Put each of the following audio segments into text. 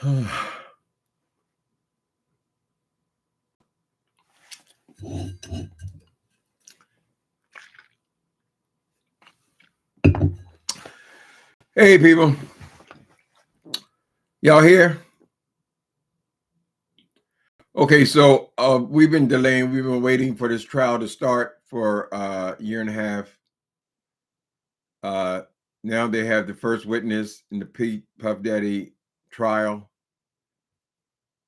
Hey, people. Y'all here? Okay, so we've been delaying. We've been waiting for this trial to start for a year and a half. Now they have the first witness in the Puff Daddy trial.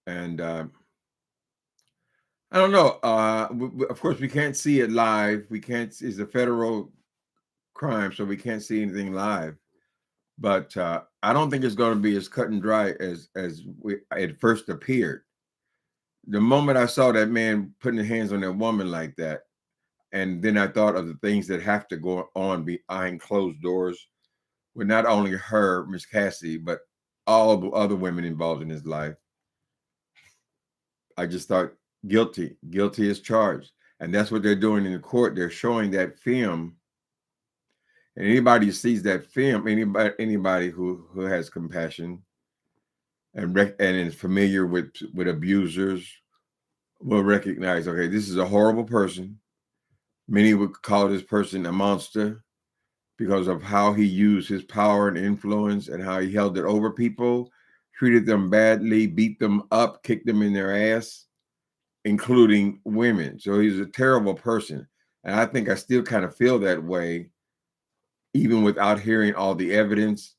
And I don't know. Of course, we can't see it live. We can't. It's a federal crime, so we can't see anything live. But I don't think it's going to be as cut and dry as it first appeared. The moment I saw that man putting his hands on that woman like that, and then I thought of the things that have to go on behind closed doors with not only her, Miss Cassie, but all the other women involved in his life. I just thought guilty as charged. And that's what they're doing in the court. They're showing that film. And anybody who sees that film, anybody who has compassion and is familiar with abusers will recognize, okay, this is a horrible person. Many would call this person a monster because of how he used his power and influence and how he held it over people, treated them badly, beat them up, kicked them in their ass, including women. So he's a terrible person. And I think I still kind of feel that way, even without hearing all the evidence,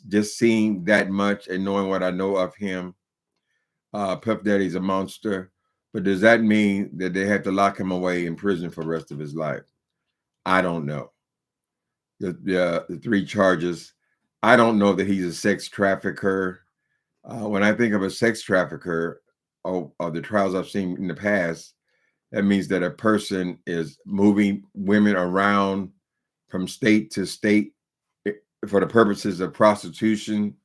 just seeing that much and knowing what I know of him. Puff Daddy's a monster. But does that mean that they have to lock him away in prison for the rest of his life? I don't know. The three charges, I don't know that he's a sex trafficker. When I think of a sex trafficker, or the trials I've seen in the past, that means that a person is moving women around from state to state for the purposes of prostitution.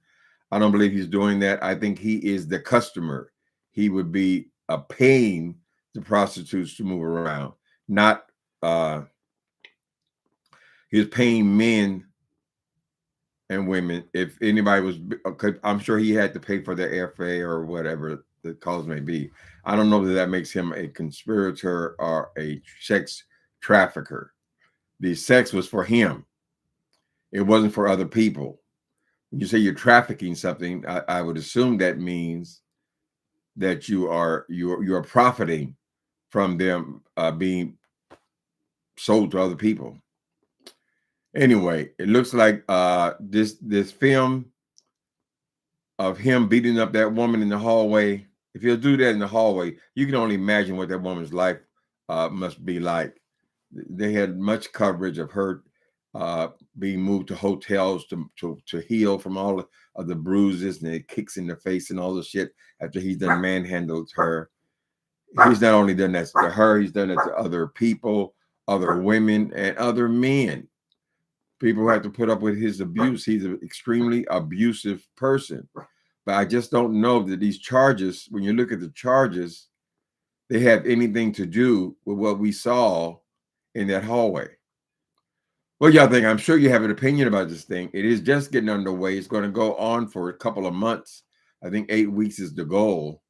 I don't believe he's doing that. I think he is the customer. He would be paying the prostitutes to move around, not he was paying men and women. If anybody was, I'm sure he had to pay for their airfare or whatever the cause may be. I don't know that that makes him a conspirator or a sex trafficker. The sex was for him. It wasn't for other people. When you say you're trafficking something, I would assume that means that you are profiting from them being sold to other people. Anyway, it looks like this film of him beating up that woman in the hallway. If he'll do that in the hallway, you can only imagine what that woman's life must be like. They had much coverage of her being moved to hotels to heal from all of the bruises and the kicks in the face and all the shit after he's done manhandled her. He's not only done that to her, he's done it to other people, other women, and other men. People have to put up with his abuse. He's an extremely abusive person. But I just don't know that these charges, when you look at the charges, they have anything to do with what we saw in that hallway. What y'all think? I'm sure you have an opinion about this thing. It is just getting underway. It's going to go on for a couple of months. I think 8 weeks is the goal.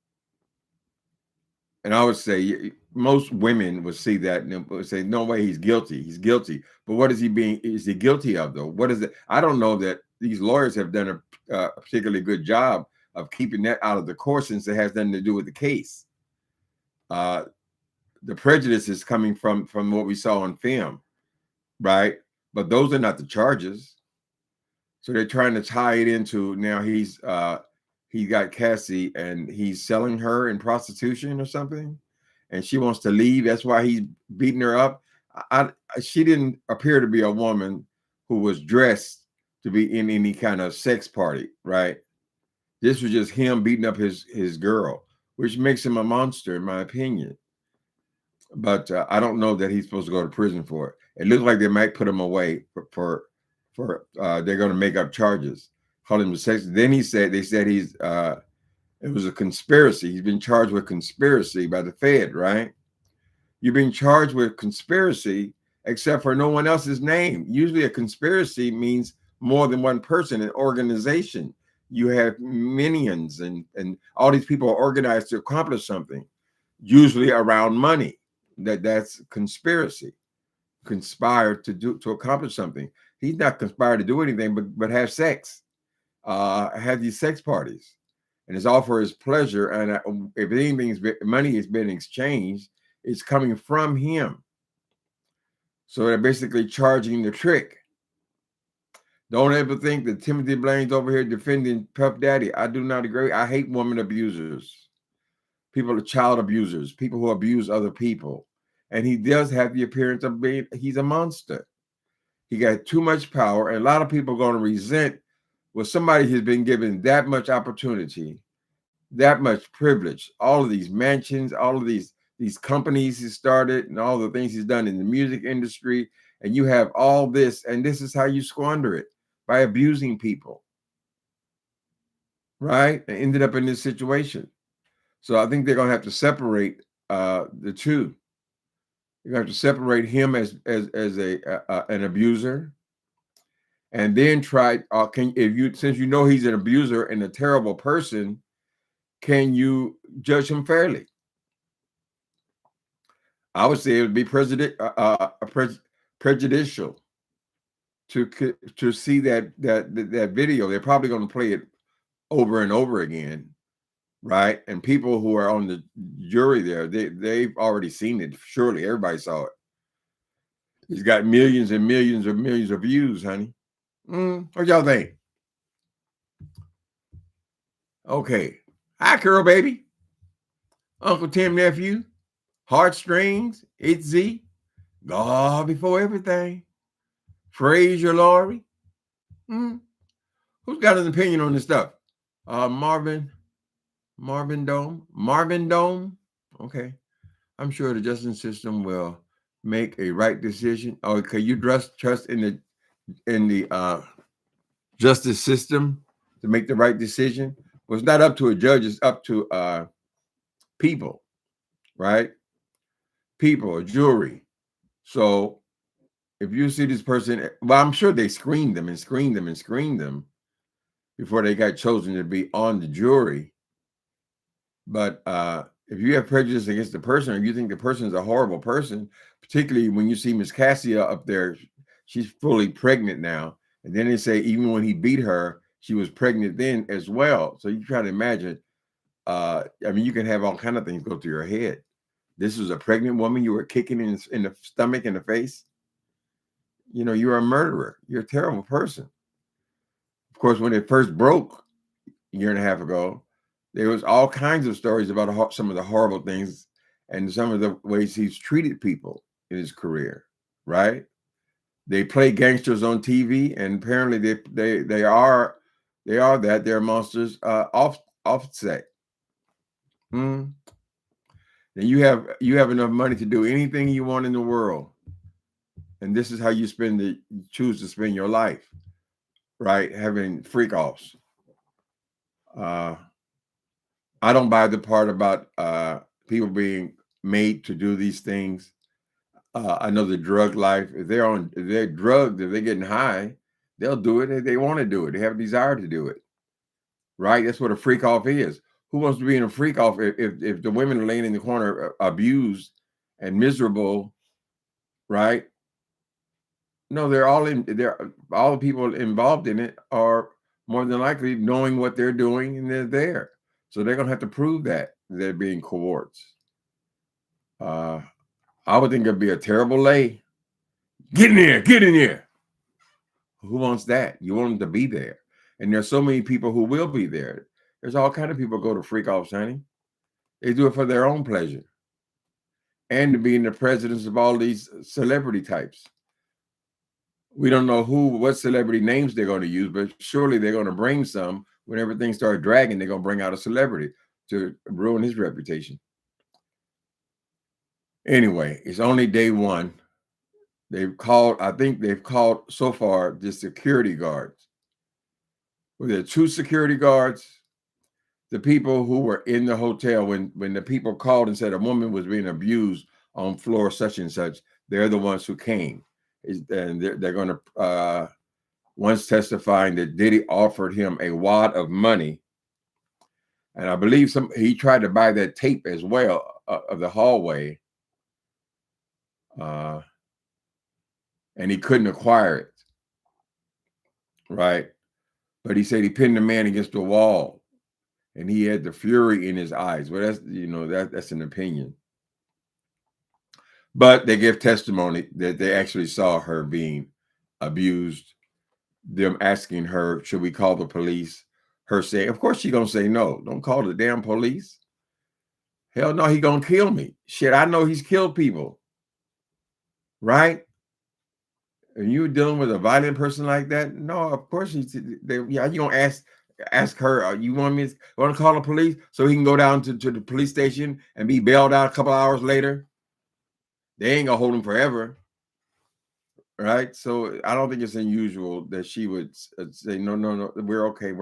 And I would say most women would see that and would say, no way, he's guilty. He's guilty. But what is he guilty of, though? What is it? I don't know that these lawyers have done a particularly good job of keeping that out of the court since it has nothing to do with the case. The prejudice is coming from what we saw on film, right? But those are not the charges. So they're trying to tie it into now he got Cassie and he's selling her in prostitution or something, and she wants to leave. That's why he's beating her up. She didn't appear to be a woman who was dressed to be in any kind of sex party, right? This was just him beating up his girl, which makes him a monster, in my opinion. But I don't know that he's supposed to go to prison for it. It looks like they might put him away for they're going to make up charges. Call him a sex. Then they said he's it was a conspiracy. He's been charged with conspiracy by the Fed, right? You've been charged with conspiracy, except for no one else's name. Usually a conspiracy means more than one person, an organization. you have minions, and all these people are organized to accomplish something, usually around money. That's conspiracy. Conspire to accomplish something. He's not conspired to do anything but have sex, have these sex parties, and it's all for his pleasure. And if anything's money has been exchanged, it's coming from him. So they're basically charging the trick. Don't ever think that Timothy Blaine's over here defending Puff Daddy. I do not agree. I hate woman abusers, people, child abusers, people who abuse other people. And he does have the appearance of being, he's a monster. He got too much power, and a lot of people are going to resent when somebody has been given that much opportunity, that much privilege, all of these mansions, all of these companies he started, and all the things he's done in the music industry, and you have all this, and this is how you squander it, by abusing people, right? And ended up in this situation. So I think they're going to have to separate the two. You're going to have to separate him as an abuser, and then try. Can if you since you know he's an abuser and a terrible person, can you judge him fairly? I would say it would be prejudicial to see that video. They're probably going to play it over and over again, right? And people who are on the jury there, they've already seen it. Surely everybody saw it. He's got millions and millions of views, honey. What y'all think? Okay. Hi, Curl Baby. Uncle Tim nephew. Heartstrings. It's Z. God before everything. Fraser Laurie. Who's got an opinion on this stuff? Marvin Dome. Okay. I'm sure the justice system will make a right decision. Okay, you trust in the justice system to make the right decision? Well, it's not up to a judge, it's up to people, right? People, a jury. So if you see this person, well, I'm sure they screened them before they got chosen to be on the jury. But if you have prejudice against the person, or you think the person is a horrible person, particularly when you see Miss Cassia up there, she's fully pregnant now. And then they say even when he beat her, she was pregnant then as well. So you try to imagine, I mean, you can have all kind of things go through your head. This was a pregnant woman you were kicking in the stomach, in the face. You know, you're a murderer. You're a terrible person. Of course, when it first broke a year and a half ago, there was all kinds of stories about some of the horrible things and some of the ways he's treated people in his career, right? They play gangsters on TV, and apparently they are that. They're monsters offset. Then you have enough money to do anything you want in the world, and this is how you choose to spend your life, right? Having freak offs. I don't buy the part about people being made to do these things. I know the drug life. If they're drugged, if they're getting high, they'll do it if they want to do it. They have a desire to do it, right? That's what a freak off is. Who wants to be in a freak off if the women are laying in the corner abused and miserable, right? No, all the people involved in it are more than likely knowing what they're doing, and they're there. So they're gonna have to prove that they're being coerced. I would think it'd be a terrible lay. Get in there, get in there. Who wants that? You want them to be there. And there's so many people who will be there. There's all kind of people go to freak offs, honey. They do it for their own pleasure. And to be in the presence of all these celebrity types. We don't know what celebrity names they're going to use, but surely they're going to bring some. When everything starts dragging, they're going to bring out a celebrity to ruin his reputation. Anyway, it's only day one. I think they've called so far the security guards. Were there 2 security guards? The people who were in the hotel when the people called and said a woman was being abused on floor such and such, they're the ones who came. And they're going to once testifying that Diddy offered him a wad of money, and I believe he tried to buy that tape as well of the hallway, and he couldn't acquire it, right? But he said he pinned the man against the wall, and he had the fury in his eyes. Well, that's an opinion. But they give testimony that they actually saw her being abused. Them asking her, should we call the police? Her saying, of course she's gonna say no. Don't call the damn police. Hell no, he gonna kill me. Shit, I know he's killed people. Right? And you dealing with a violent person like that? No, of course you gonna ask her, you want to call the police so he can go down to the police station and be bailed out a couple hours later? They ain't gonna hold him forever. Right? So I don't think it's unusual that she would say, no, we're okay,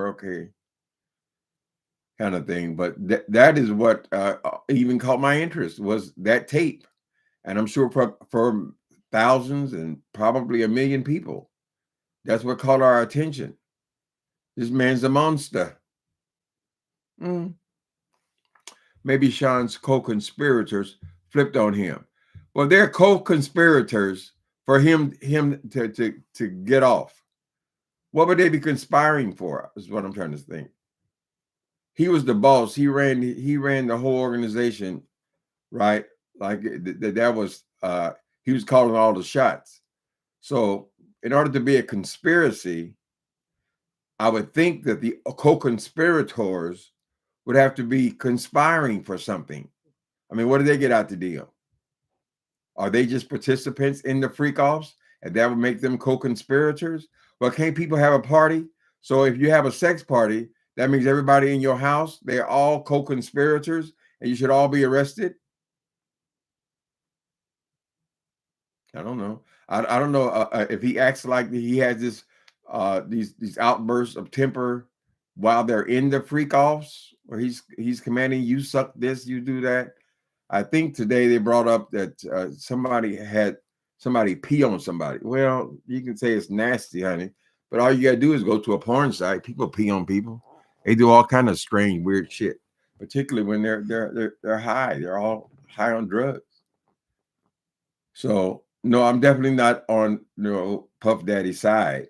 kind of thing. But that is what even caught my interest, was that tape. And I'm sure for thousands and probably 1 million people, that's what caught our attention. This man's a monster. Maybe Sean's co-conspirators flipped on him. Well, they're co-conspirators for him to get off. What would they be conspiring for? Is what I'm trying to think. He was the boss. He ran the whole organization, right? Like that was he was calling all the shots. So in order to be a conspiracy, I would think that the co-conspirators would have to be conspiring for something. I mean, what do they get out the deal? Are they just participants in the freak-offs, and that would make them co-conspirators? Well, can't people have a party? So if you have a sex party, that means everybody in your house, they're all co-conspirators, and you should all be arrested? I don't know. I don't know if he acts like he has these outbursts of temper while they're in the freak-offs, or he's commanding, you suck this, you do that. I think today they brought up that somebody had somebody pee on somebody. Well, you can say it's nasty, honey, but all you gotta do is go to a porn site. People pee on people. They do all kind of strange, weird shit, particularly when they're high. They're all high on drugs. So no, I'm definitely not on Puff Daddy's side,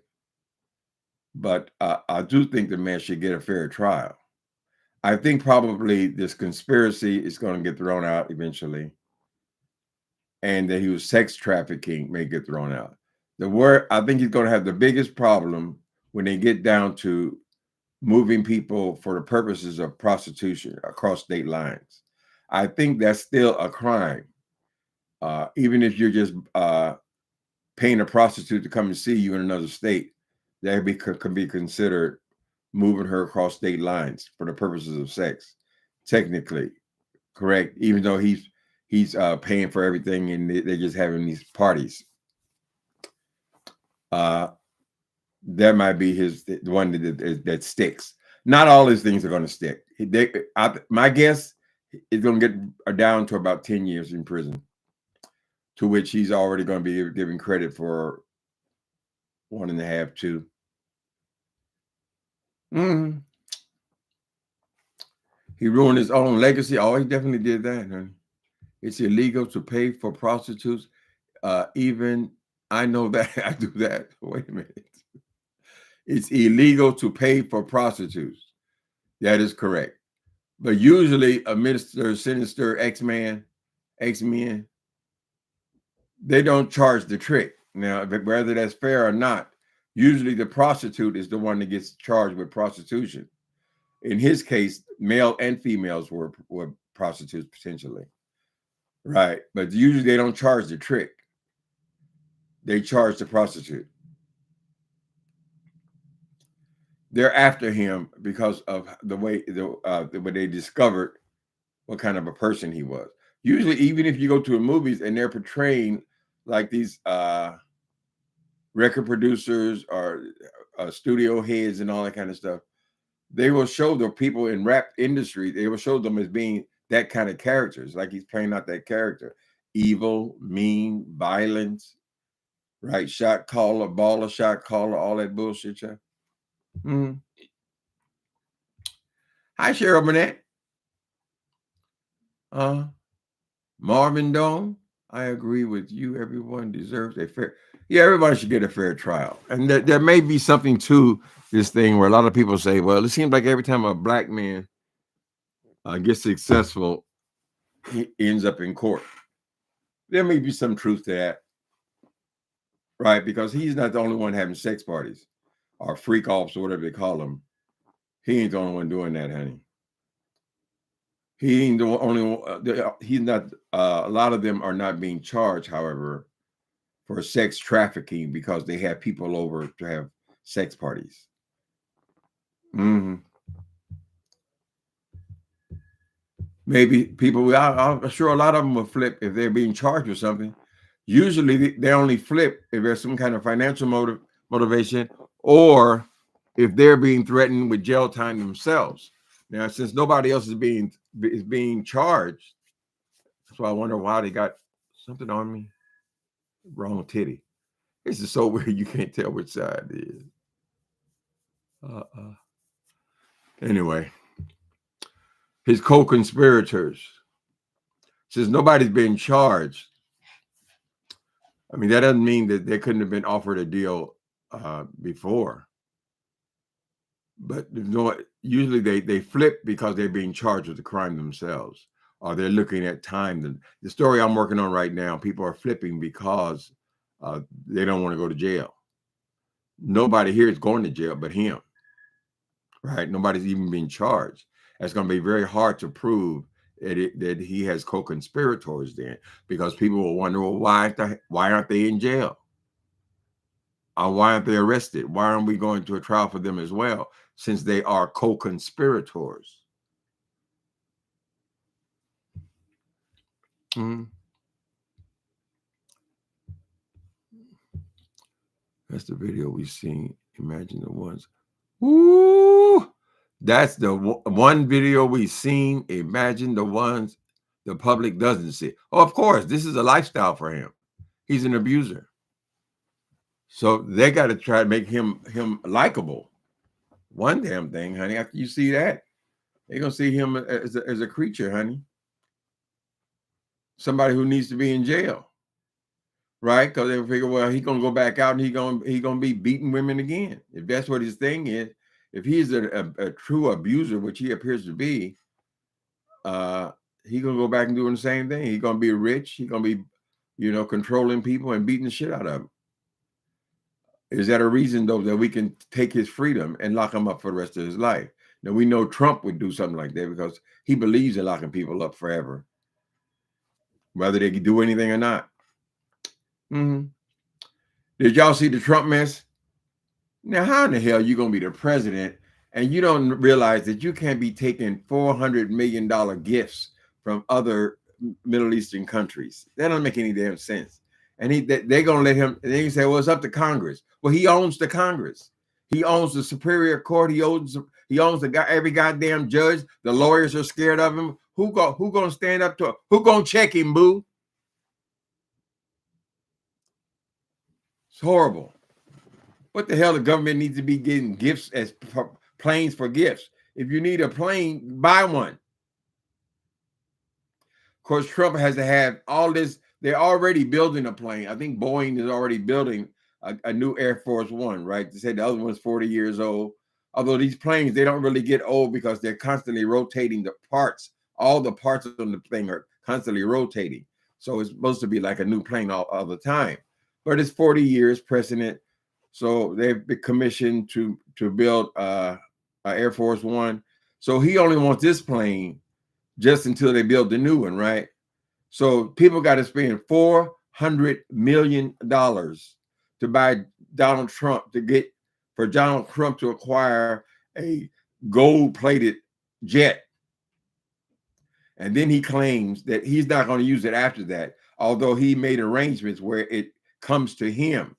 but I do think the man should get a fair trial. I think probably this conspiracy is going to get thrown out eventually, and that he was sex trafficking may get thrown out. I think he's going to have the biggest problem when they get down to moving people for the purposes of prostitution across state lines. I think that's still a crime, even if you're just paying a prostitute to come and see you in another state. That can be considered moving her across state lines for the purposes of sex. Technically, correct. Even though he's paying for everything and they're just having these parties. That might be the one that sticks. Not all these things are going to stick. My guess is going to get down to about 10 years in prison, to which he's already going to be given credit for 1.5, 2. He ruined his own legacy. Oh, he definitely did that, honey. It's illegal to pay for prostitutes. Even I know that. I do that. Wait a minute. It's illegal to pay for prostitutes. That is correct. But usually a minister, sinister, X-men, they don't charge the trick. Now, whether that's fair or not, usually the prostitute is the one that gets charged with prostitution. In his case, male and females were prostitutes potentially. Right. But usually they don't charge the trick. They charge the prostitute. They're after him because of the way they discovered what kind of a person he was. Usually, even if you go to a movies and they're portraying like these record producers or studio heads and all that kind of stuff, they will show the people in rap industry, they will show them as being that kind of characters, like he's playing out that character. Evil, mean, violent, right? Shot caller, baller, shot caller, all that bullshit. Mm-hmm. Hi, Cheryl Burnett. Marvin Dome. I agree with you. Everyone deserves a fair. Yeah, everybody should get a fair trial. And there may be something to this thing where a lot of people say, well, it seems like every time a black man gets successful, he ends up in court. There may be some truth to that, right? Because he's not the only one having sex parties or freak offs or whatever they call them. He ain't the only one doing that, honey. He ain't the only one. He's not. A lot of them are not being charged, however, for sex trafficking because they have people over to have sex parties. Mm-hmm. Maybe people, I'm sure a lot of them will flip if they're being charged with something. Usually they only flip if there's some kind of financial motivation or if they're being threatened with jail time themselves. Now, since nobody else is being charged, so I wonder why they got something on me. Wrong titty. This is so weird you can't tell which side it is. Anyway, his co-conspirators, since nobody's been charged, I mean, that doesn't mean that they couldn't have been offered a deal before. But you know what? Usually they flip because they're being charged with the crime themselves, or they're looking at time. The story I'm working on right now, people are flipping because they don't want to go to jail. Nobody here is going to jail but him, right? Nobody's even being charged. It's going to be very hard to prove that he has co-conspirators then, because people will wonder, well, why aren't they in jail? Why aren't they arrested? Why aren't we going to a trial for them as well, since they are co-conspirators? Mm-hmm. That's the video we've seen. Imagine the ones. Woo! That's the one video we've seen. Imagine the ones the public doesn't see. Oh, of course, this is a lifestyle for him. He's an abuser. So they got to try to make him likable. One damn thing, honey. After you see that, they're gonna see him as a creature, honey. Somebody who needs to be in jail, right? Because they figure, well, he's gonna go back out and he's gonna be beating women again. If that's what his thing is, if he's a true abuser, which he appears to be, he's gonna go back and doing the same thing. He's gonna be rich. He's gonna be, controlling people and beating the shit out of them. Is that a reason, though, that we can take his freedom and lock him up for the rest of his life? Now, we know Trump would do something like that because he believes in locking people up forever, whether they can do anything or not. Mm-hmm. Did y'all see the Trump mess? Now, how in the hell are you going to be the president and you don't realize that you can't be taking $400 million gifts from other Middle Eastern countries? That don't make any damn sense. And they're going to let him, and they say, well, it's up to Congress. Well, he owns the Congress. He owns the Superior Court. He owns every goddamn judge. The lawyers are scared of him. Who going to stand up to him? Who going to check him, boo? It's horrible. What the hell? The government needs to be getting gifts as planes for gifts. If you need a plane, buy one. Of course, Trump has to have all this. They're already building a plane. I think Boeing is already building a new Air Force One, right? They said the other one's 40 years old. Although these planes, they don't really get old because they're constantly rotating the parts. All the parts on the plane are constantly rotating. So it's supposed to be like a new plane all the time. But it's 40 years precedent. So they've been commissioned to build Air Force One. So he only wants this plane just until they build the new one, right? So people got to spend $400 million to buy Donald Trump for Donald Trump to acquire a gold-plated jet. And then he claims that he's not going to use it after that, although he made arrangements where it comes to him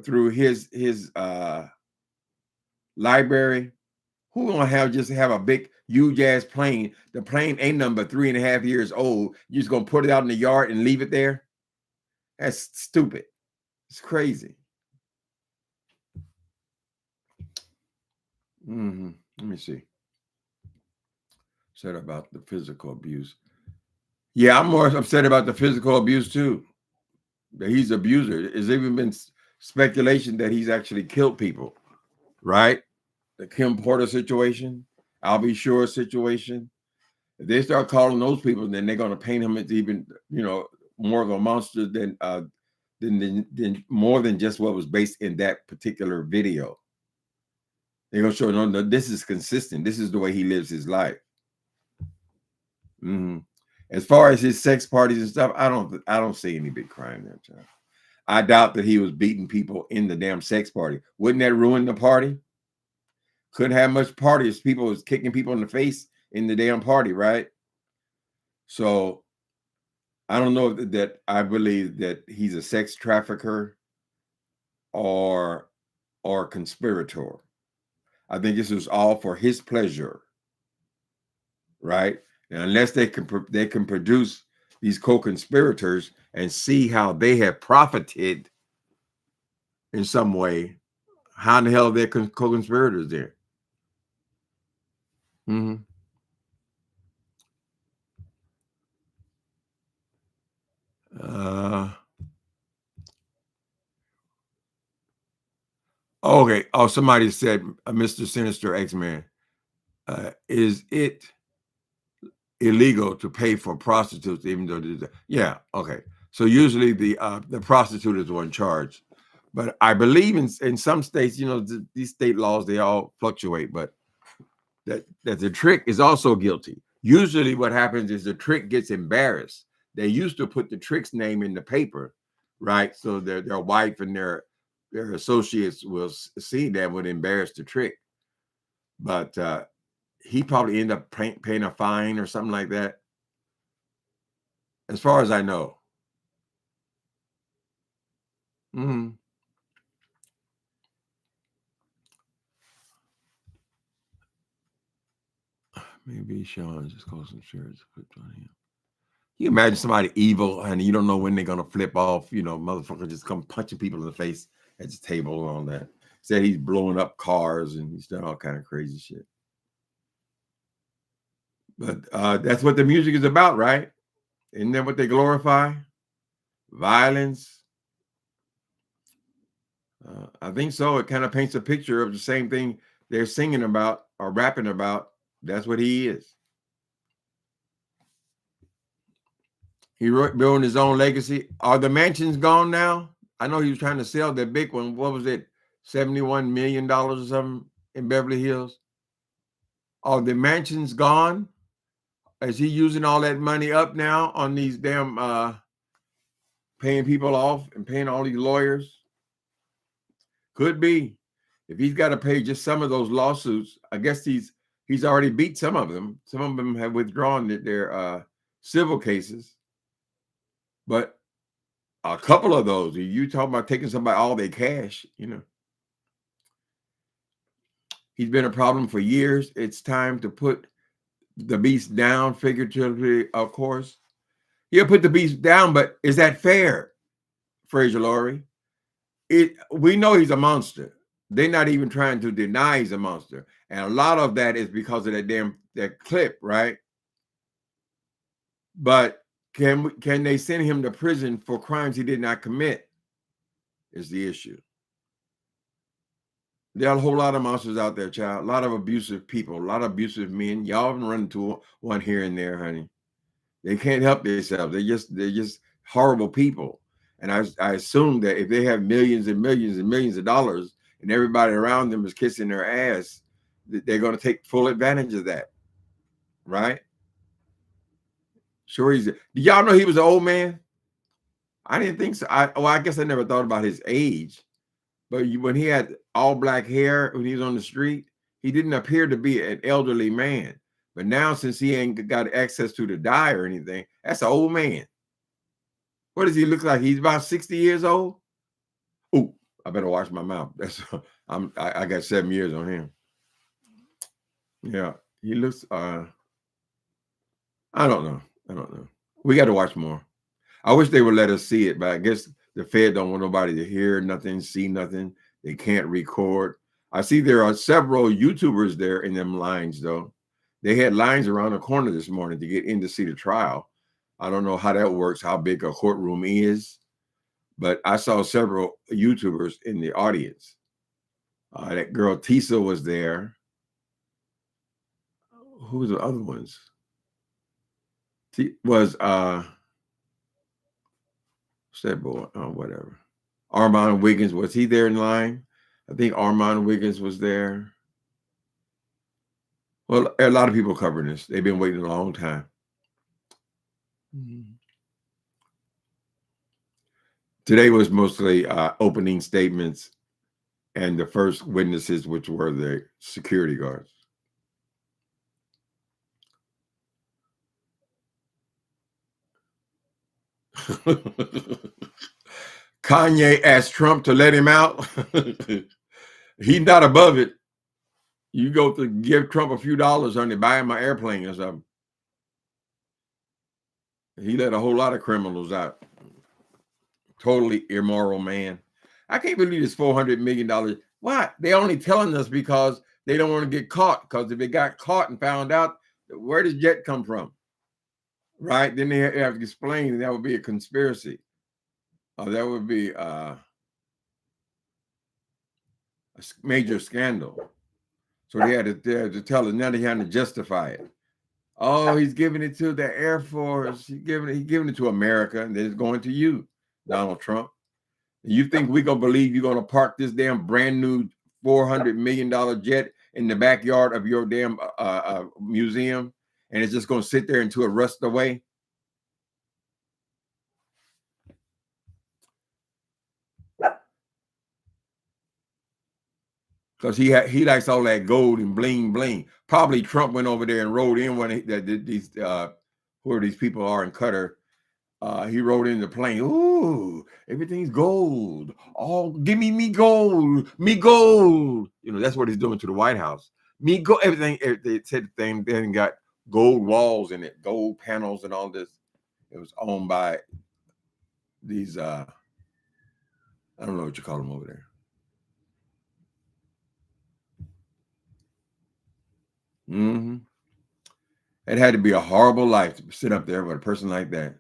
through his library. Who gonna have a big huge ass plane? The plane ain't number 3.5 years old. You just gonna put it out in the yard and leave it there? That's stupid. It's crazy. Let me see. Said about the physical abuse. Yeah, I'm more upset about the physical abuse too. That he's an abuser. There's even been speculation that he's actually killed people. Right? The Kim Porter situation, I'll be sure situation. If they start calling those people, then they're going to paint him as even, more of a monster than more than just what was based in that particular video. They're going to show no, this is consistent. This is the way he lives his life. As far as his sex parties and stuff, I don't see any big crime there, John. I doubt that he was beating people in the damn sex party. Wouldn't that ruin the party? Couldn't have much party if people was kicking people in the face in the damn party, right? So I don't know that I believe that he's a sex trafficker or conspirator. I think this was all for his pleasure, right? And unless they can produce these co-conspirators and see how they have profited in some way, how in the hell are they co-conspirators there? Okay. Oh, somebody said, Mr. Sinister X-Man, is it illegal to pay for prostitutes even though yeah, okay. So usually the prostitute is the one charged. But I believe in some states, these state laws, they all fluctuate, but that the trick is also guilty. Usually what happens is the trick gets embarrassed. They used to put the trick's name in the paper, right? So their wife and their associates will see that would embarrass the trick. But he probably ended up paying a fine or something like that, as far as I know. Maybe Sean just called some shirts flipped on him. You imagine somebody evil and you don't know when they're gonna flip off, motherfucker just come punching people in the face at the table and all that. Said he's blowing up cars and he's done all kind of crazy shit. But that's what the music is about, right? Isn't that what they glorify? Violence. I think so. It kind of paints a picture of the same thing they're singing about or rapping about. That's what he is. He building his own legacy. Are the mansions gone now? I know he was trying to sell that big one. What was it? $71 million or something in Beverly Hills. Are the mansions gone? Is he using all that money up now on these damn paying people off and paying all these lawyers? Could be. If he's got to pay just some of those lawsuits, I guess he's already beat some of them. Some of them have withdrawn their civil cases. But a couple of those, you talking about taking somebody all their cash, He's been a problem for years. It's time to put the beast down, figuratively, of course. He'll put the beast down, but is that fair, Fraser Laurie? We know he's a monster. They're not even trying to deny he's a monster. And a lot of that is because of that clip, right? But can they send him to prison for crimes he did not commit? Is the issue. There are a whole lot of monsters out there, child. A lot of abusive people, a lot of abusive men. Y'all have run into one here and there, honey. They can't help themselves. They're just horrible people. And I assume that if they have millions and millions and millions of dollars and everybody around them is kissing their ass, they're going to take full advantage of that, right? Sure, do y'all know he was an old man? I didn't think so. I guess I never thought about his age. But when he had all black hair, when he was on the street, he didn't appear to be an elderly man. But now, since he ain't got access to the dye or anything, that's an old man. What does he look like? He's about 60 years old? Oh, I better wash my mouth. I got 7 years on him. Yeah, he looks, I don't know. We got to watch more. I wish they would let us see it, but I guess The Fed don't want nobody to hear nothing, see nothing. They can't record. I see there are several YouTubers there in them lines, though. They had lines around the corner this morning to get in to see the trial. I don't know how that works, how big a courtroom is, but I saw several YouTubers in the audience. That girl Tisa was there. Who was the other ones? Was what's that boy? Oh, whatever. Armand Wiggins, was he there in line? I think Armand Wiggins was there. Well, a lot of people covering this. They've been waiting a long time. Today was mostly opening statements and the first witnesses, which were the security guards. Kanye asked Trump to let him out. He's not above it. You go to give Trump a few dollars, honey, buy him an airplane or something. He let a whole lot of criminals out. Totally immoral man. I can't believe this $400 million. Why? They only telling us because they don't want to get caught. Because if they got caught and found out, where does jet come from? Right? Then they have to explain that would be a conspiracy. That would be a major scandal. So they had to tell us. Now they had to justify it. Oh, he's giving it to the Air Force. He's giving it to America, and then it's going to you, Donald Trump. You think we're going to believe you're going to park this damn brand new $400 million jet in the backyard of your damn museum, and it's just going to sit there until it rusts away? Because he likes all that gold and bling bling. Probably Trump went over there and rode in when these whoever these people are in Qatar. He rode in the plane. Ooh, everything's gold. Oh, give me gold, me gold. You know, that's what he's doing to the White House. Me go everything. They said the thing then got gold walls in it, gold panels, and all this. It was owned by these. I don't know what you call them over there. Mm-hmm. It had to be a horrible life to sit up there with a person like that.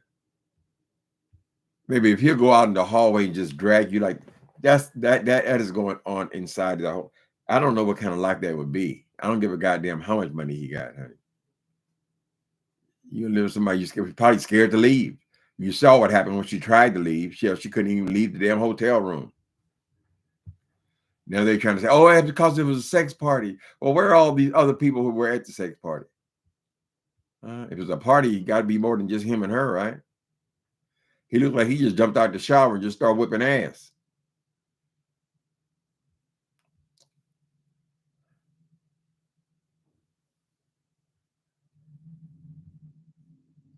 Maybe if he'll go out in the hallway and just drag you like that is going on inside the hole. I don't know what kind of life that would be. I don't give a goddamn how much money he got, honey. You live with somebody you're probably scared to leave. You saw what happened when she tried to leave. She couldn't even leave the damn hotel room. Now they're trying to say, oh, it's because it was a sex party. Well, where are all these other people who were at the sex party? If it was a party, it got to be more than just him and her, right? He looked like he just jumped out the shower and just started whipping ass.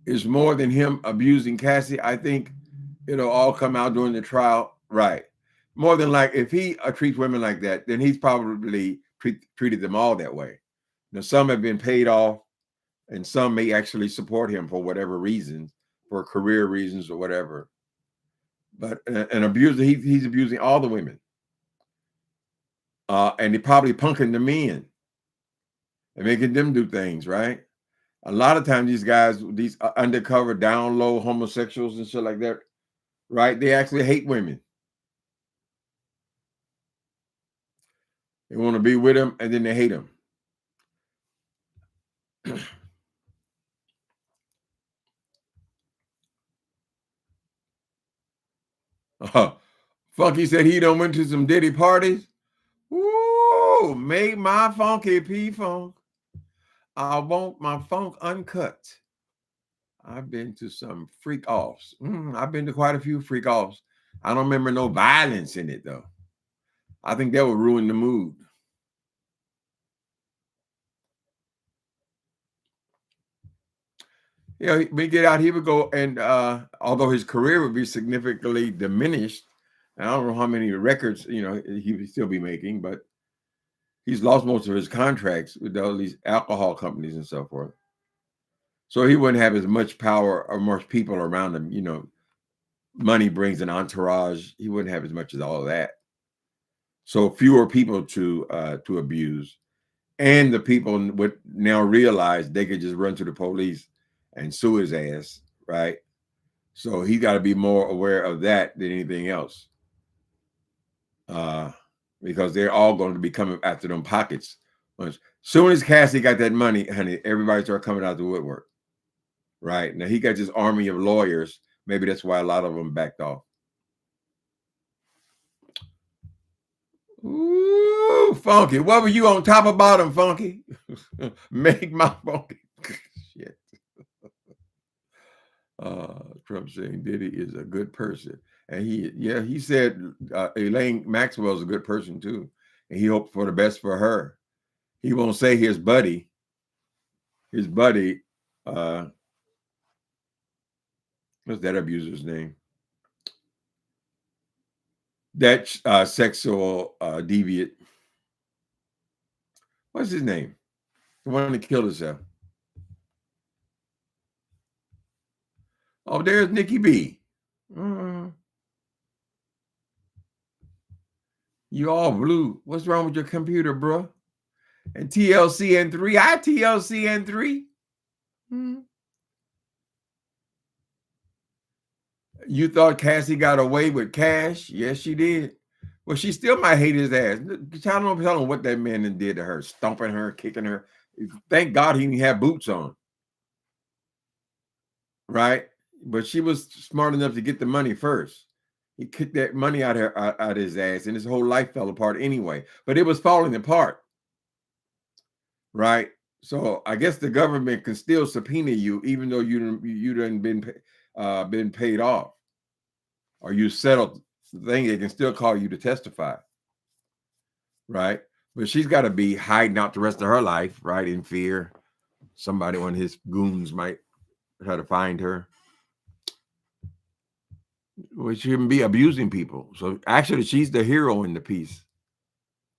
It's more than him abusing Cassie. I think it'll all come out during the trial. Right. More than like if he treats women like that, then he's probably treated them all that way. Now, some have been paid off and some may actually support him for whatever reasons, for career reasons or whatever. But an abuser, he's abusing all the women. And he probably punking the men and making them do things, right? A lot of times these guys, these undercover, down low homosexuals and shit like that, right? They actually hate women. They want to be with them and then they hate them. Funky said he done went to some Diddy parties. Ooh, make my funky P-funk. I want my funk uncut. I've been to some freak offs. I've been to quite a few freak offs. I don't remember no violence in it though. I think that would ruin the mood. Yeah, we get out, he would go, and although his career would be significantly diminished, I don't know how many records he would still be making, but he's lost most of his contracts with all these alcohol companies and so forth. So he wouldn't have as much power or much people around him, money brings an entourage. He wouldn't have as much as all of that. So fewer people to abuse, and the people would now realize they could just run to the police and sue his ass, right? So he got to be more aware of that than anything else, uh, because they're all going to be coming after them pockets. As soon as Cassie got that money, honey, everybody started coming out the woodwork, right? Now he got this army of lawyers. Maybe that's why a lot of them backed off. Ooh, Funky. What were you on top of bottom, Funky? Make my Funky. Shit. Trump saying Diddy is a good person. And he said Elaine Maxwell is a good person too. And he hoped for the best for her. He won't say his buddy, uh, what's that abuser's name? That sexual deviant. What's his name? The one that killed himself. Oh, there's Nikki B. You all blue. What's wrong with your computer, bro? And TLCN3. Hi, TLCN3. You thought Cassie got away with cash? Yes, she did. Well, she still might hate his ass. Tell him what that man did to her, stomping her, kicking her. Thank God he didn't have boots on. Right? But she was smart enough to get the money first. He kicked that money out of his ass, and his whole life fell apart anyway. But it was falling apart. Right? So I guess the government can still subpoena you, even though you done been paid off, or you settled the thing. They can still call you to testify, right? But she's got to be hiding out the rest of her life, right, in fear. Somebody, one of his goons, might try to find her. Well, she shouldn't be abusing people. So actually, she's the hero in the piece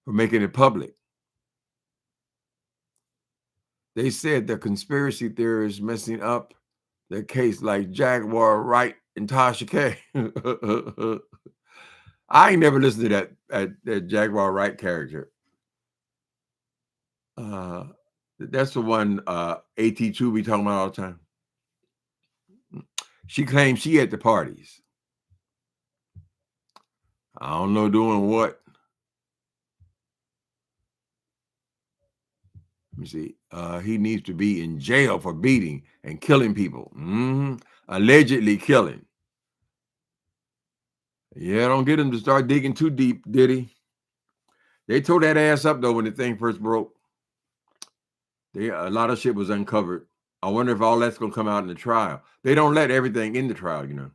for making it public. They said the conspiracy theorists messing up the case like Jaguar Wright and Tasha K. I ain't never listened to that Jaguar Wright character. That's the one AT2 be talking about all the time. She claims she at the parties. I don't know doing what. Let me see. He needs to be in jail for beating and killing people. Allegedly killing. Yeah, don't get him to start digging too deep, Diddy. They tore that ass up, though, when the thing first broke. A lot of shit was uncovered. I wonder if all that's going to come out in the trial. They don't let everything in the trial, you know.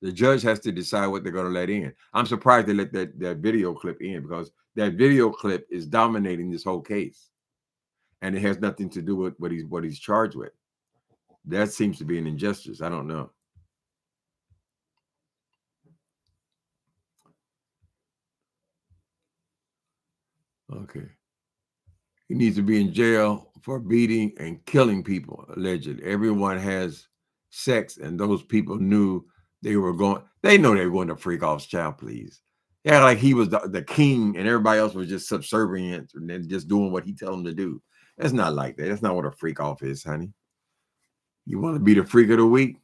The judge has to decide what they're going to let in. I'm surprised they let that video clip in, because that video clip is dominating this whole case. And it has nothing to do with what he's charged with. That seems to be an injustice. I don't know. Okay. He needs to be in jail for beating and killing people, allegedly. Everyone has sex, and those people knew they know they were going to freak off child, please. Yeah, like he was the king and everybody else was just subservient and then just doing what he tell them to do. That's not like that. That's not what a freak off is, honey. You want to be the freak of the week?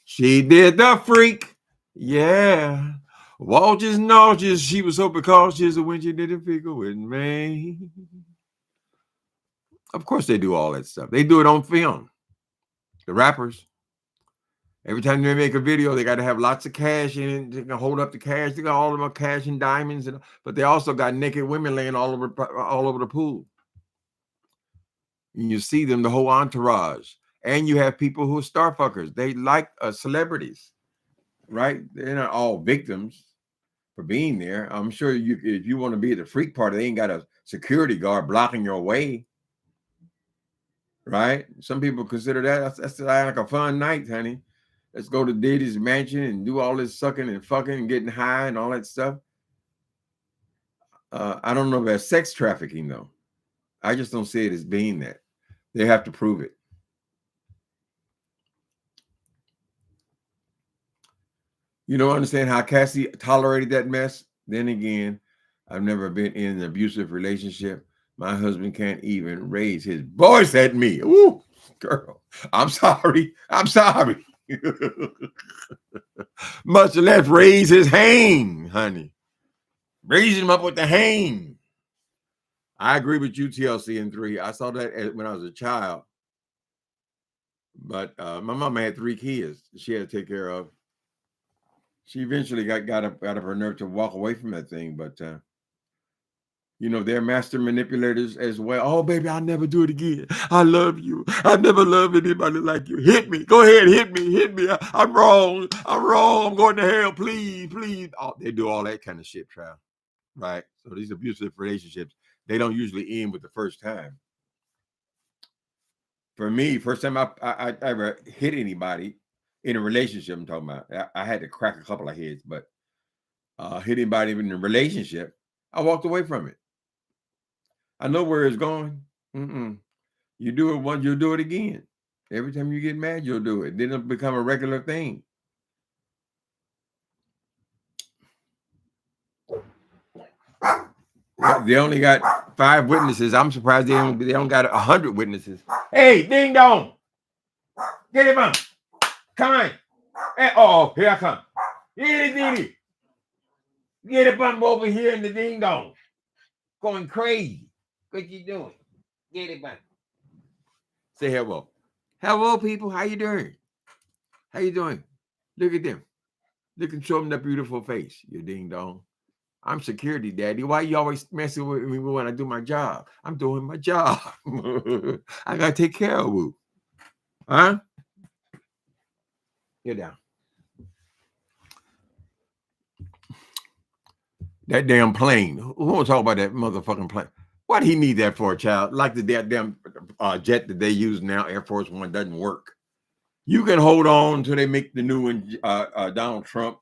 She did the freak. Yeah. Waltzes and nauseous. She was so precautious when she did the figure with me. Of course they do all that stuff. They do it on film. The rappers. Every time they make a video, they got to have lots of cash in it. They can hold up the cash. They got all of them cash and diamonds, but they also got naked women laying all over the pool. And you see them, the whole entourage. And you have people who are star fuckers. They like celebrities, right? They're not all victims for being there. I'm sure if you want to be at the freak party, they ain't got a security guard blocking your way. Right? Some people consider that's like a fun night, honey. Let's go to Diddy's mansion and do all this sucking and fucking and getting high and all that stuff. I don't know about sex trafficking, though. I just don't see it as being that. They have to prove it. You don't understand how Cassie tolerated that mess. Then again, I've never been in an abusive relationship. My husband can't even raise his voice at me. Ooh, girl, I'm sorry. I'm sorry. Much less raise his hand, honey. Raise him up with the hand. I agree with you, TLC and 3. I saw that when I was a child. But my mama had 3 kids she had to take care of. She eventually got up out of her nerve to walk away from that thing. But they're master manipulators as well. Oh, baby, I'll never do it again. I love you. I never loved anybody like you. Hit me. Go ahead, hit me. I'm wrong. I'm going to hell. Please, please. Oh, they do all that kind of shit, child. Right? So these abusive relationships, they don't usually end with the first time. For me, first time I ever hit anybody in a relationship, I'm talking about, I had to crack a couple of heads, but hit anybody in a relationship, I walked away from it. I know where it's going. You do it once, you'll do it again. Every time you get mad, you'll do it. Then it'll become a regular thing. They only got 5 witnesses. I'm surprised they don't got 100 witnesses. Hey, ding dong, get him on. Come on. Hey, here I come. Diddy. Get a bump over here in the ding dong. Going crazy. What you doing? Get it bump. Say hello. Hello, people. How you doing? How you doing? Look at them. Look and show them that beautiful face, you ding dong. I'm security, daddy. Why you always messing with me when I do my job? I'm doing my job. I gotta take care of you. Huh? Get down. That damn plane. Who won't talk about that motherfucking plane? What do he need that for, child? Like the damn jet that they use now, Air Force One, doesn't work. You can hold on until they make the new one, Donald Trump.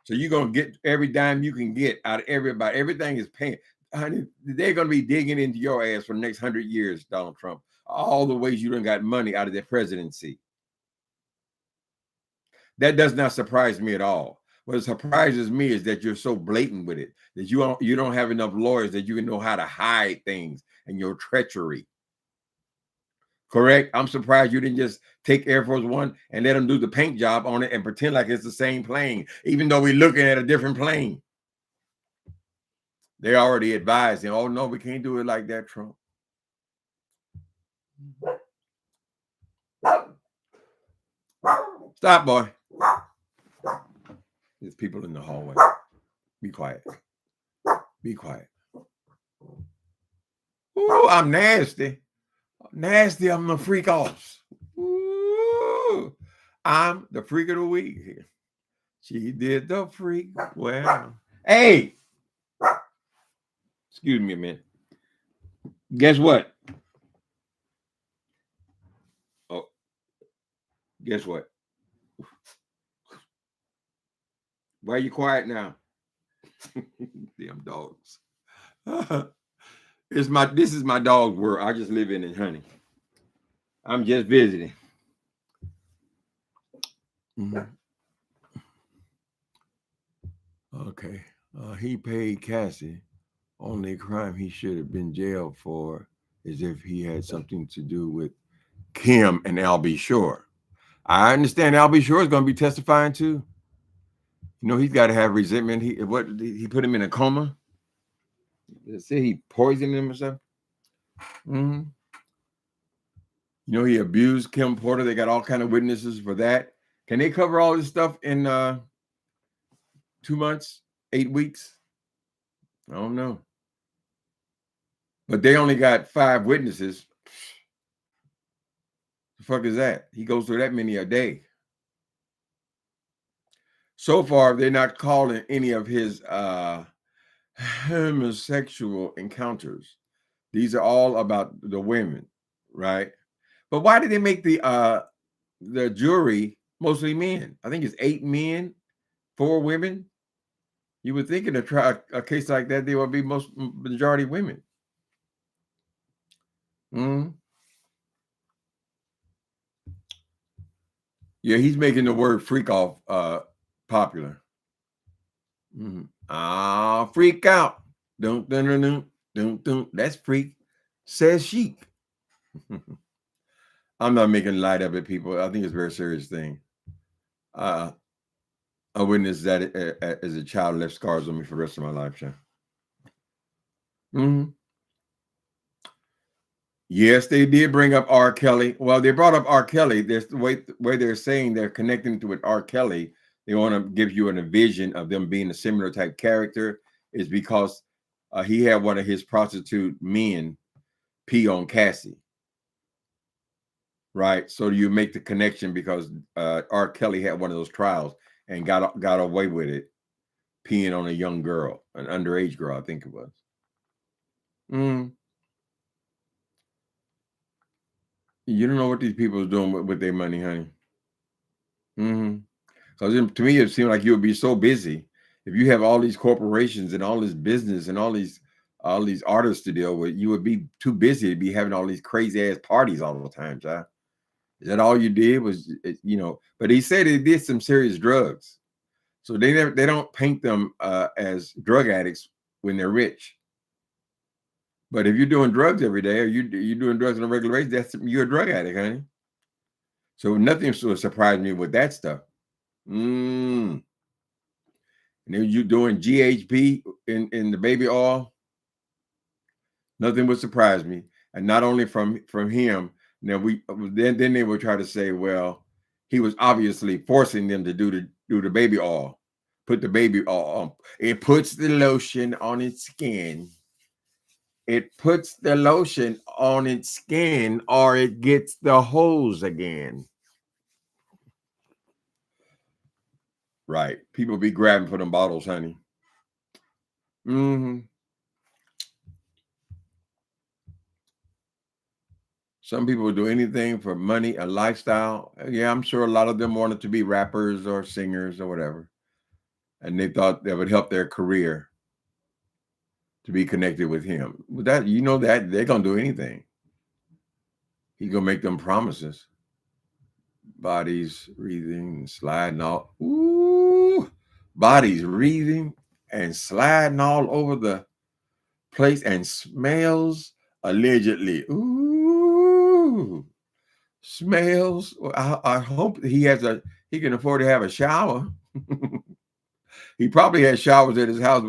So you're going to get every dime you can get out of everybody. Everything is paying. Honey, they're going to be digging into your ass for the next 100 years, Donald Trump. All the ways you done got money out of their presidency. That does not surprise me at all. What surprises me is that you're so blatant with it, that you don't have enough lawyers that you can know how to hide things and your treachery. Correct? I'm surprised you didn't just take Air Force One and let them do the paint job on it and pretend like it's the same plane, even though we're looking at a different plane. They already advised him, oh, no, we can't do it like that, Trump. Stop, boy. There's people in the hallway. Be quiet. Be quiet. Ooh, I'm nasty. Nasty, I'm the freak offs. Ooh, I'm the freak of the week here. She did the freak. Well, hey, excuse me a minute. Guess what? Oh, guess what? Why are you quiet now? Damn dogs. This is my dog world. I just live in it, honey. I'm just visiting. Okay. He paid Cassie. Only crime he should have been jailed for is if he had something to do with Kim and Albie Shore. I understand Albie Shore is going to be testifying too. He's got to have resentment. He put him in a coma. They say he poisoned him or something. He abused Kim Porter. They got all kind of witnesses for that. Can they cover all this stuff in 2 months, 8 weeks? I don't know. But they only got 5 witnesses. The fuck is that? He goes through that many a day. So far, they're not calling any of his homosexual encounters. These are all about the women, right? But why did they make the jury mostly men? I think it's 8 men, 4 women. You would think in a case like that, there would be majority women. Yeah, he's making the word freak off popular. Freak out. Don't, don't. That's freak. Says sheep. I'm not making light of it, people. I think it's a very serious thing. I witnessed that as a child, left scars on me for the rest of my life, Sean. Mm-hmm. Yes, they did bring up R. Kelly. Well, they brought up R. Kelly. There's the way they're saying they're connecting to with R. Kelly. They want to give you a vision of them being a similar type character, is because he had one of his prostitute men pee on Cassie. Right. So you make the connection because R. Kelly had one of those trials and got away with it, peeing on a young girl, an underage girl, I think it was. You don't know what these people are doing with their money, honey. Because to me, it seemed like you would be so busy if you have all these corporations and all this business and all these artists to deal with. You would be too busy to be having all these crazy ass parties all the time, John. Is that all you did? Was But he said he did some serious drugs, so they don't paint them as drug addicts when they're rich. But if you're doing drugs every day, or you're doing drugs on a regular basis, you're a drug addict, honey. So nothing sort of surprised me with that stuff. And then you doing GHB in the baby oil. Nothing would surprise me, and not only from him. Now then they would try to say, well, he was obviously forcing them to do the baby oil, put the baby oil on. It puts the lotion on its skin. It puts the lotion on its skin, or it gets the hose again. Right. People be grabbing for them bottles, honey. Some people would do anything for money, a lifestyle. Yeah, I'm sure a lot of them wanted to be rappers or singers or whatever. And they thought that would help their career to be connected with him. With that, that they're gonna do anything. He's gonna make them promises. Bodies wreathing and sliding all. Ooh, bodies wreathing and sliding all over the place, and smells allegedly. Ooh, smells. I hope he can afford to have a shower. He probably had showers at his house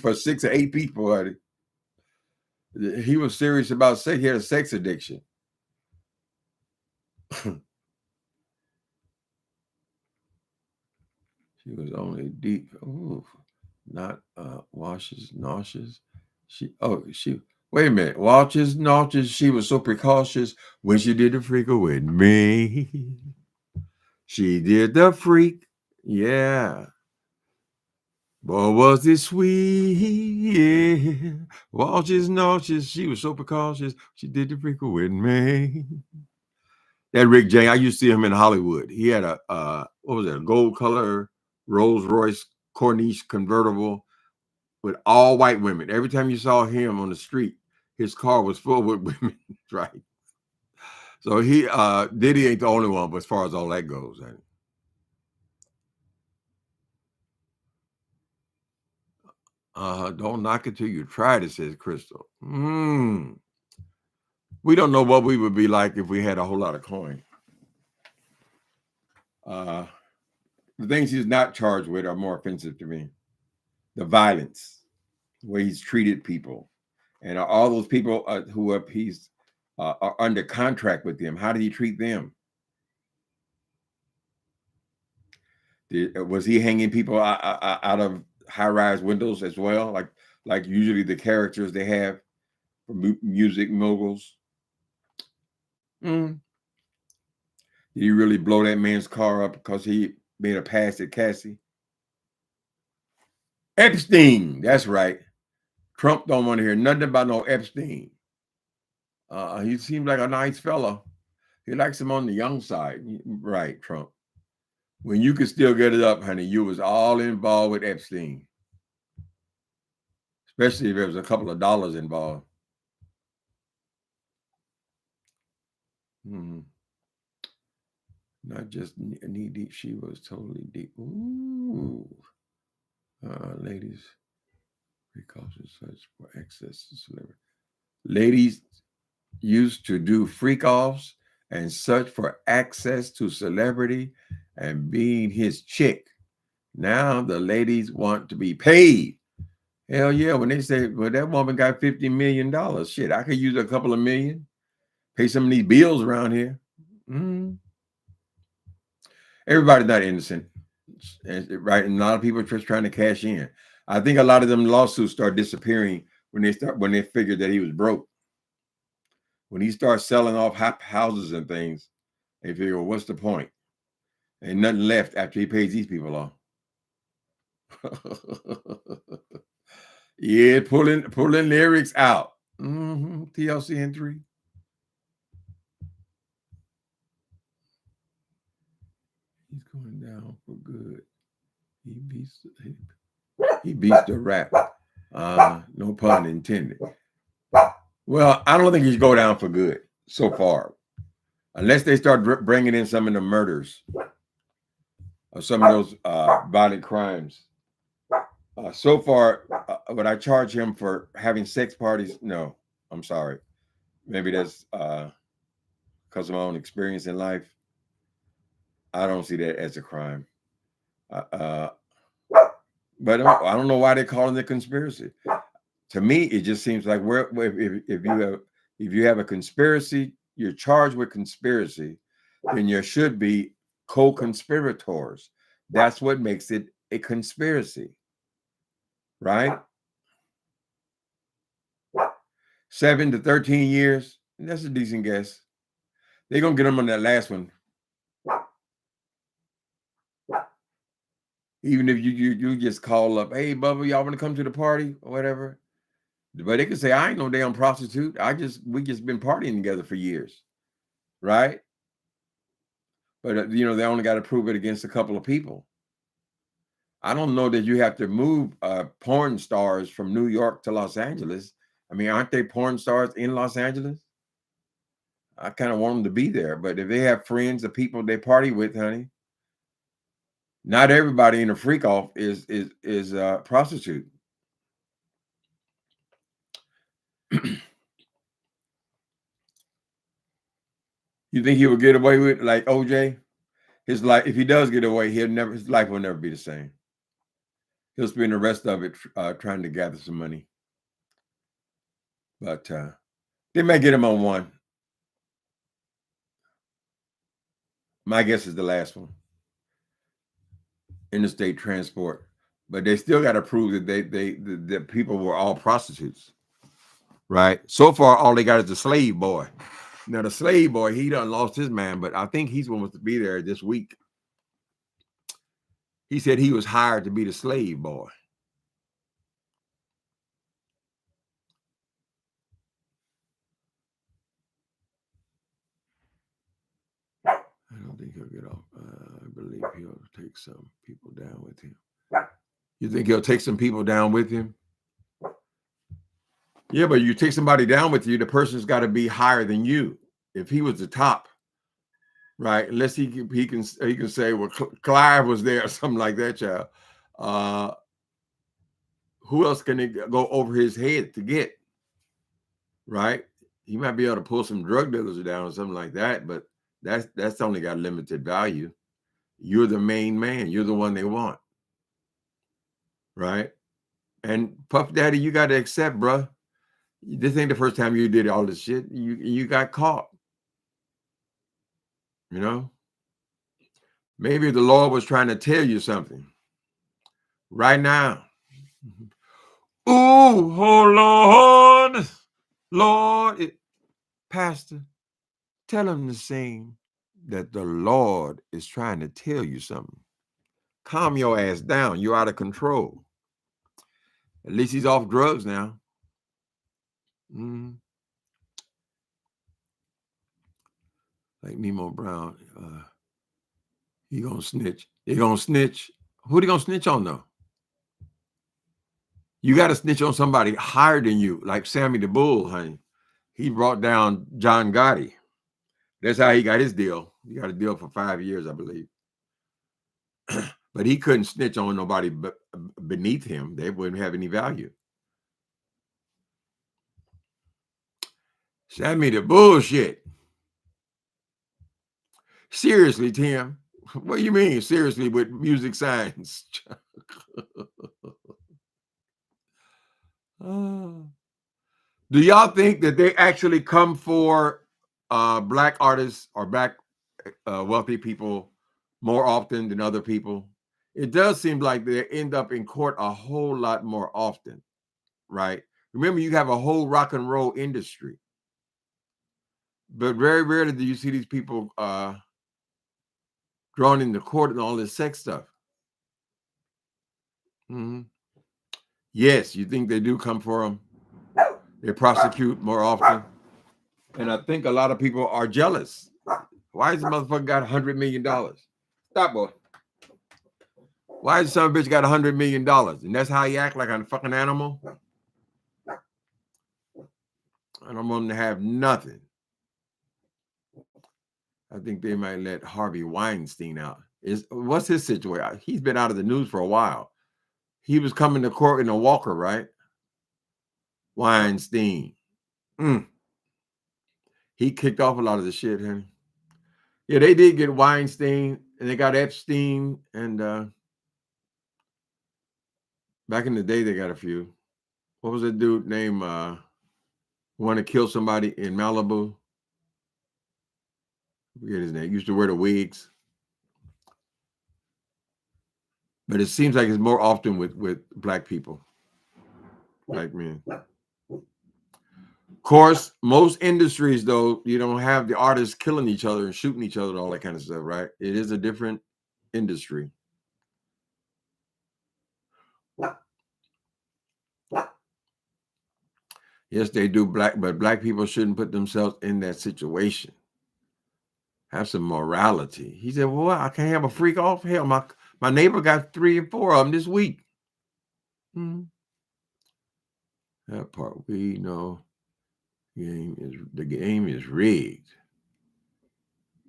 for 6 or 8 people. Honey. He was serious about sex. He had a sex addiction. She was only deep. Ooh, not washes, nauseous. Wait a minute. Watches, nauseous. She was so precautious when she did the freak with me. She did the freak. Yeah. Boy, was it sweet. Yeah. Watches, nauseous. She was so precautious. She did the freak with me. That Rick James, I used to see him in Hollywood. He had a what was it, a gold color Rolls Royce Corniche convertible with all white women. Every time you saw him on the street, his car was full with women, right? So Diddy ain't the only one, but as far as all that goes, don't knock it till you try it, says Crystal. We don't know what we would be like if we had a whole lot of coin. The things he's not charged with are more offensive to me. The violence, the way he's treated people, and all those people who he's are under contract with him. How did he treat them? Was he hanging people out of high-rise windows as well, like usually the characters they have for music moguls? Did he really blow that man's car up because he made a pass at Cassie? Epstein, that's right. Trump don't want to hear nothing about no Epstein. He seems like a nice fella. He likes him on the young side. Right, Trump. When you could still get it up, honey, you was all involved with Epstein. Especially if there was a couple of dollars involved. Not just knee deep, she was totally deep. Ooh. Ladies, precautions such for access to celebrity. Ladies used to do freak offs and search for access to celebrity and being his chick. Now the ladies want to be paid. Hell yeah, when they say, well, that woman got $50 million, shit, I could use a couple of million, pay some of these bills around here. Mm. Everybody's not innocent, right? And a lot of people are just trying to cash in. I think a lot of them lawsuits start disappearing when they figured that he was broke. When he starts selling off houses and things, they figure, well, what's the point? Ain't nothing left after he pays these people off. Yeah, pulling lyrics out. TLC 3. He's going down for good. He beats the rap. No pun intended. Well, I don't think he's go down for good so far, unless they start bringing in some of the murders or some of those violent crimes. So far, would I charge him for having sex parties? No, I'm sorry. Maybe that's because of my own experience in life. I don't see that as a crime. But I don't know why they're calling it conspiracy. To me, it just seems like if you have a conspiracy, you're charged with conspiracy, then there should be co-conspirators. That's what makes it a conspiracy, right? 7 to 13 years. That's a decent guess. They're gonna get him on that last one. Even if you just call up, hey Bubba, y'all want to come to the party or whatever. But they could say, I ain't no damn prostitute. We just been partying together for years, right? But they only got to prove it against a couple of people. I don't know that you have to move porn stars from New York to Los Angeles. I mean, aren't they porn stars in Los Angeles? I kind of want them to be there, but if they have friends or people they party with, honey, not everybody in a freak off is a prostitute. You think he would get away with like OJ? His life, if he does get away, his life will never be the same. He'll spend the rest of it trying to gather some money. But they may get him on one. My guess is the last one. Interstate transport. But they still got to prove that that people were all prostitutes. Right? So far, all they got is the slave boy. Now, the slave boy, he done lost his man, but I think he's supposed to be there this week. He said he was hired to be the slave boy. I don't think he'll get off. I believe he'll take some people down with him. You think he'll take some people down with him? Yeah, but you take somebody down with you, the person's got to be higher than you. If he was the top, right? Unless he can say, well, Clive was there or something like that, child. Who else can it go over his head to get? Right? He might be able to pull some drug dealers down or something like that, but that's only got limited value. You're the main man. You're the one they want. Right? And Puff Daddy, you got to accept, bruh. This ain't the first time you did all this shit. You got caught. Maybe the Lord was trying to tell you something right now. Ooh, oh Lord, Pastor, tell him to sing that the Lord is trying to tell you something. Calm your ass down. You're out of control. At least he's off drugs now. Like Nemo Brown, he gonna snitch. He gonna snitch. Who they gonna snitch on though? You got to snitch on somebody higher than you, like Sammy the Bull, honey. He brought down John Gotti. That's how he got his deal. He got a deal for 5 years, I believe. But he couldn't snitch on nobody beneath him. They wouldn't have any value. Send me the bullshit. Seriously, Tim. What do you mean, seriously, with music science? Do y'all think that they actually come for black artists or black wealthy people more often than other people? It does seem like they end up in court a whole lot more often, right? Remember, you have a whole rock and roll industry, but very rarely do you see these people drawn into court and all this sex stuff. Mm-hmm. Yes, you think they do come for them. They prosecute more often. And I think a lot of people are jealous. Why is the motherfucker got $100 million? Stop, boy. Why is some bitch got $100 million? And that's how you act like a fucking animal? I don't want them to have nothing. I think they might let Harvey Weinstein out. What's his situation? He's been out of the news for a while. He was coming to court in a walker, right? Weinstein. He kicked off a lot of the shit, honey. Yeah, they did get Weinstein, and they got Epstein, and back in the day, they got a few. What was that dude named who wanted to kill somebody in Malibu? I forget his name. Used to wear the wigs. But it seems like it's more often with black people, black men. Of course, most industries, though, you don't have the artists killing each other and shooting each other and all that kind of stuff, right? It is a different industry. Yes, they do but black people shouldn't put themselves in that situation. Have some morality. He said, well, I can't have a freak off. Hell, my neighbor got 3 or 4 of them this week. That part we know. The game is rigged.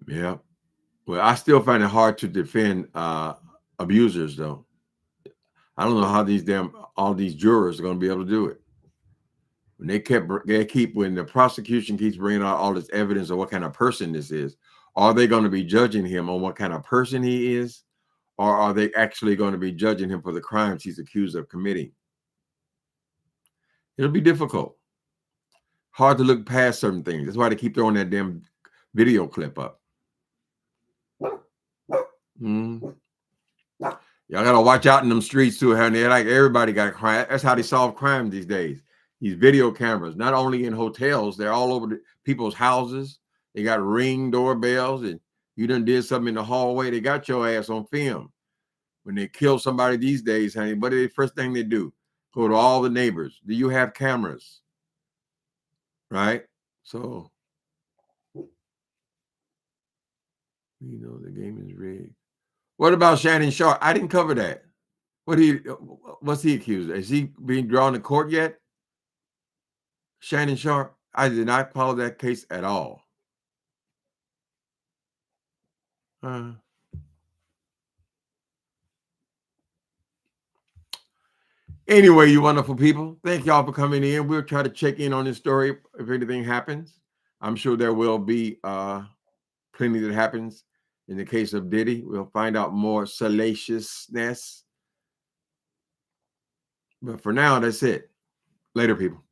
Yeah. Well, I still find it hard to defend abusers, though. I don't know how all these jurors are going to be able to do it. When when the prosecution keeps bringing out all this evidence of what kind of person this is, are they going to be judging him on what kind of person he is, or are they actually going to be judging him for the crimes he's accused of committing? It'll be difficult. Hard to look past certain things. That's why they keep throwing that damn video clip up. Y'all gotta watch out in them streets too, honey. Like everybody got crime. That's how they solve crime these days. These video cameras, not only in hotels, they're all over people's houses. They got Ring doorbells, and you done did something in the hallway. They got your ass on film. When they kill somebody these days, honey, what is the first thing they do? Go to all the neighbors. Do you have cameras? Right? So, the game is rigged. What about Shannon Sharp? I didn't cover that. What's he accused of? Is he being drawn to court yet? Shannon Sharp? I did not follow that case at all. Anyway, you wonderful people, thank y'all for coming in. We'll try to check in on this story if anything happens. I'm sure there will be plenty that happens. In the case of Diddy, we'll find out more salaciousness. But for now, that's it. Later, people.